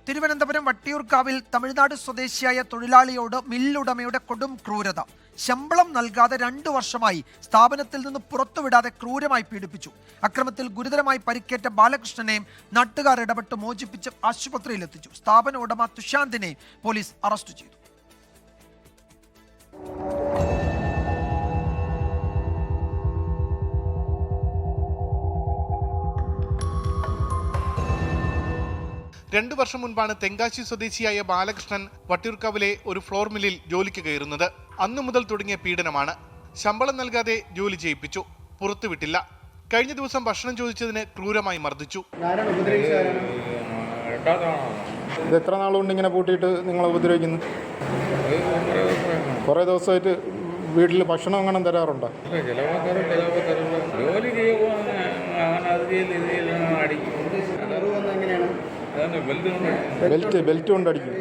തിരുവനന്തപുരം വട്ടിയൂർക്കാവിൽ തമിഴ്നാട് സ്വദേശിയായ തൊഴിലാളിയോട് മില്ലുടമയുടെ കൊടും ക്രൂരത. ശമ്പളം നൽകാതെ 2 വർഷമായി സ്ഥാപനത്തിൽ നിന്ന് പുറത്തുവിടാതെ ക്രൂരമായി പീഡിപ്പിച്ചു. അക്രമത്തിൽ ഗുരുതരമായി പരിക്കേറ്റ ബാലകൃഷ്ണനെയും നാട്ടുകാർ ഇടപെട്ട് മോചിപ്പിച്ച് ആശുപത്രിയിലെത്തിച്ചു. സ്ഥാപന ഉടമ തുഷാന്തിനെ പോലീസ് അറസ്റ്റ് ചെയ്തു. രണ്ടു വർഷം മുൻപാണ് തെങ്കാശി സ്വദേശിയായ ബാലകൃഷ്ണൻ വട്ടിയൂർക്കാവിലെ ഒരു ഫ്ലോർ മില്ലിൽ ജോലിക്ക് കയറുന്നത്. അന്നു മുതൽ തുടങ്ങിയ പീഡനമാണ്. ശമ്പളം നൽകാതെ ജോലി ചെയ്യിപ്പിച്ചു, പുറത്തുവിട്ടില്ല. കഴിഞ്ഞ ദിവസം ഭക്ഷണം ചോദിച്ചതിന് ക്രൂരമായി മർദ്ദിച്ചു. ഇത് എത്ര നാളുകൊണ്ട് ഇങ്ങനെ പൂട്ടിയിട്ട് നിങ്ങളെ ഉപദ്രവിക്കുന്നു? കുറേ ദിവസമായിട്ട് വീട്ടിൽ ഭക്ഷണം അങ്ങനെ തരാറുണ്ടോ? ബെൽറ്റ് കൊണ്ട് അടിക്കും.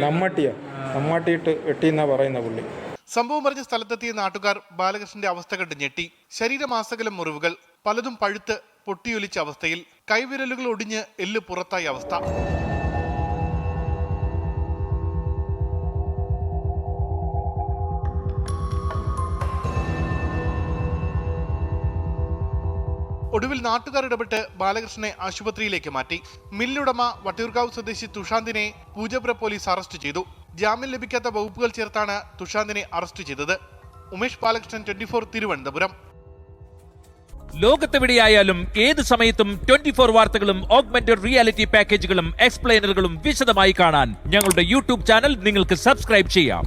നമ്മട്ടിയിട്ട് വെട്ടിയെന്നാ പറയുന്ന പുള്ളി. സംഭവം പറഞ്ഞ സ്ഥലത്തെത്തിയ നാട്ടുകാർ ബാലകൃഷ്ണന്റെ അവസ്ഥ കണ്ട് ഞെട്ടി. ശരീരമാസകലം മുറിവുകൾ, പലതും പഴുത്ത് പൊട്ടിയൊലിച്ച അവസ്ഥയിൽ, കൈവിരലുകൾ ഒടിഞ്ഞ് എല്ല് പുറത്തായ അവസ്ഥ. ഒടുവിൽ നാട്ടുകാർ ഇടപെട്ട് ബാലകൃഷ്ണനെ ആശുപത്രിയിലേക്ക് മാറ്റി. മില്ലുടമ വട്ടിയൂർക്കാവ് സ്വദേശി തുഷാന്തിനെ പൂജപ്പുര പോലീസ് അറസ്റ്റ് ചെയ്തു. ജാമ്യം ലഭിക്കാത്ത വകുപ്പുകൾ ചേർത്താണ് തുഷാന്തിനെ അറസ്റ്റ് ചെയ്തത്. ഉമേഷ് ബാലകൃഷ്ണൻ, 24 തിരുവനന്തപുരം. ലോകത്തെവിടെയായാലും ഏത് സമയത്തും 24 വാർത്തകളും ഓഗ്മെന്റഡ് റിയാലിറ്റി പാക്കേജുകളും എക്സ്പ്ലെയിനറുകളും വിശദമായി കാണാൻ ഞങ്ങളുടെ യൂട്യൂബ് ചാനൽ നിങ്ങൾക്ക് സബ്സ്ക്രൈബ് ചെയ്യാം.